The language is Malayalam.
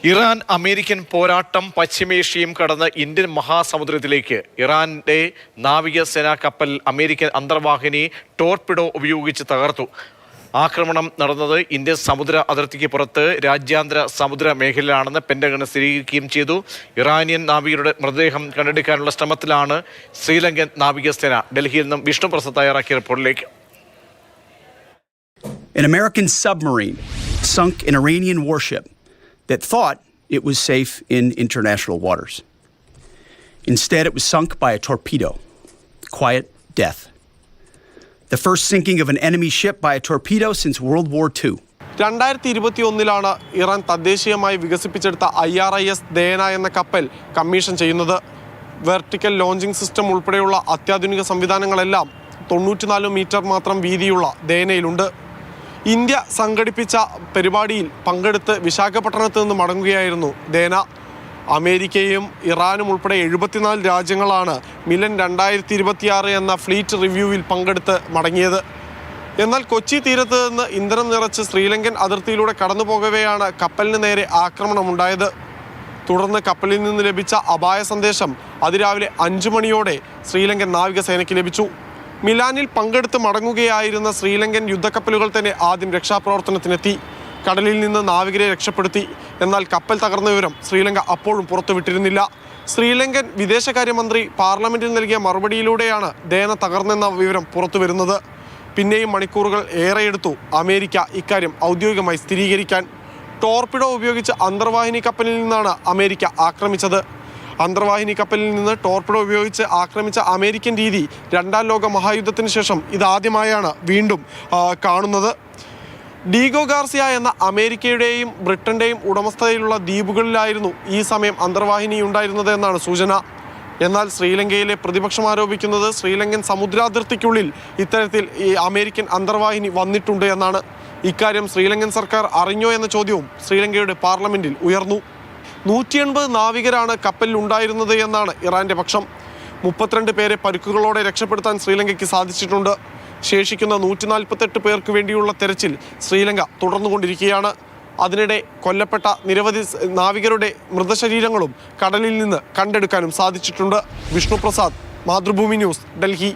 ഇറാൻ അമേരിക്കൻ പോരാട്ടം പശ്ചിമേഷ്യയും കടന്ന് ഇന്ത്യൻ മഹാസമുദ്രത്തിലേക്ക്. ഇറാന്റെ നാവികസേനാ കപ്പൽ അമേരിക്കൻ അന്തർവാഹിനി ടോർപിഡോ ഉപയോഗിച്ച് തകർത്തു. ആക്രമണം നടന്നത് ഇന്ത്യൻ സമുദ്ര അതിർത്തിക്ക് പുറത്ത് രാജ്യാന്തര സമുദ്ര മേഖലയിലാണെന്ന് പെന്റഗൺ സ്ഥിരീകരിക്കുകയും ചെയ്തു. ഇറാനിയൻ നാവികരുടെ മൃതദേഹം കണ്ടെടുക്കാനുള്ള ശ്രമത്തിലാണ് ശ്രീലങ്കൻ നാവികസേന. ഡൽഹിയിൽ നിന്നും വിഷ്ണു പ്രസാദ് തയ്യാറാക്കിയ റിപ്പോർട്ടിലേക്ക്. An American submarine sunk an Iranian warship that thought it was safe in international waters. Instead, it was sunk by a torpedo. Quiet death. The first sinking of an enemy ship by a torpedo since World War II. 2021 Iran തദ്ദേശീയമായി വികസിപ്പിച്ചെടുത്ത IRIS ദേന എന്ന കപ്പൽ കമ്മീഷൻ ചെയ്യുന്നത്. വെർട്ടിക്കൽ ലോഞ്ചിങ് സിസ്റ്റം ഉൾപ്പെടെയുള്ള അത്യാധുനിക സംവിധാനങ്ങളെല്ലാം 94 മീറ്റർ മാത്രം വീതിയുള്ള ദേനയിലുണ്ട്. ഇന്ത്യ സംഘടിപ്പിച്ച പരിപാടിയിൽ പങ്കെടുത്ത് വിശാഖപട്ടണത്ത് നിന്ന് മടങ്ങുകയായിരുന്നു ദേന. അമേരിക്കയും ഇറാനും ഉൾപ്പെടെ 74 രാജ്യങ്ങളാണ് മിലൻ 2026 എന്ന ഫ്ലീറ്റ് റിവ്യൂവിൽ പങ്കെടുത്ത് മടങ്ങിയത്. എന്നാൽ കൊച്ചി തീരത്ത് നിന്ന് ഇന്ധനം നിറച്ച് ശ്രീലങ്കൻ അതിർത്തിയിലൂടെ കടന്നു പോകവെയാണ് കപ്പലിന് നേരെ ആക്രമണമുണ്ടായത്. തുടർന്ന് കപ്പലിൽ നിന്ന് ലഭിച്ച അപായ സന്ദേശം അതിരാവിലെ 5 മണിയോടെ ശ്രീലങ്കൻ നാവികസേനയ്ക്ക് ലഭിച്ചു. മിലാനിൽ പങ്കെടുത്ത് മടങ്ങുകയായിരുന്ന ശ്രീലങ്കൻ യുദ്ധക്കപ്പലുകൾ തന്നെ ആദ്യം രക്ഷാപ്രവർത്തനത്തിനെത്തി. കടലിൽ നിന്ന് നാവികരെ രക്ഷപ്പെടുത്തി. എന്നാൽ കപ്പൽ തകർന്ന വിവരം ശ്രീലങ്ക അപ്പോഴും പുറത്തുവിട്ടിരുന്നില്ല. ശ്രീലങ്കൻ വിദേശകാര്യമന്ത്രി പാർലമെന്റിൽ നൽകിയ മറുപടിയിലൂടെയാണ് ദേന തകർന്നെന്ന വിവരം പുറത്തു വരുന്നത്. പിന്നെയും മണിക്കൂറുകൾ ഏറെയെടുത്തു അമേരിക്ക ഇക്കാര്യം ഔദ്യോഗികമായി സ്ഥിരീകരിക്കാൻ. ടോർപിഡോ ഉപയോഗിച്ച് അന്തർവാഹിനി കപ്പലിൽ നിന്നാണ് അമേരിക്ക ആക്രമിച്ചത്. അന്തർവാഹിനി കപ്പലിൽ നിന്ന് ടോർപിഡോ ഉപയോഗിച്ച് ആക്രമിച്ച അമേരിക്കൻ രീതി 2ാം ലോക മഹായുദ്ധത്തിന് ശേഷം ഇതാദ്യമായാണ് വീണ്ടും കാണുന്നത്. ഡീഗോ ഗാർസിയ എന്ന അമേരിക്കയുടെയും ബ്രിട്ടന്റെയും ഉടമസ്ഥതയിലുള്ള ദ്വീപുകളിലായിരുന്നു ഈ സമയം അന്തർവാഹിനി ഉണ്ടായിരുന്നത് എന്നാണ് സൂചന. എന്നാൽ ശ്രീലങ്കയിലെ പ്രതിപക്ഷം ആരോപിക്കുന്നത് ശ്രീലങ്കൻ സമുദ്രാതിർത്തിക്കുള്ളിൽ ഇത്തരത്തിൽ ഈ അമേരിക്കൻ അന്തർവാഹിനി വന്നിട്ടുണ്ട് എന്നാണ്. ഇക്കാര്യം ശ്രീലങ്കൻ സർക്കാർ അറിഞ്ഞോ എന്ന ചോദ്യവും ശ്രീലങ്കയുടെ പാർലമെന്റിൽ ഉയർന്നു. 180 നാവികരാണ് കപ്പലിൽ ഉണ്ടായിരുന്നത് എന്നാണ് ഇറാന്റെ പക്ഷം. 32 പേരെ പരുക്കുകളോടെ രക്ഷപ്പെടുത്താൻ ശ്രീലങ്കയ്ക്ക് സാധിച്ചിട്ടുണ്ട്. ശേഷിക്കുന്ന 148 പേർക്ക് വേണ്ടിയുള്ള തെരച്ചിൽ ശ്രീലങ്ക തുടർന്നുകൊണ്ടിരിക്കുകയാണ്. അതിനിടെ കൊല്ലപ്പെട്ട നിരവധി നാവികരുടെ മൃതശരീരങ്ങളും കടലിൽ നിന്ന് കണ്ടെടുക്കാനും സാധിച്ചിട്ടുണ്ട്. വിഷ്ണു പ്രസാദ്, മാതൃഭൂമി ന്യൂസ്, ഡൽഹി.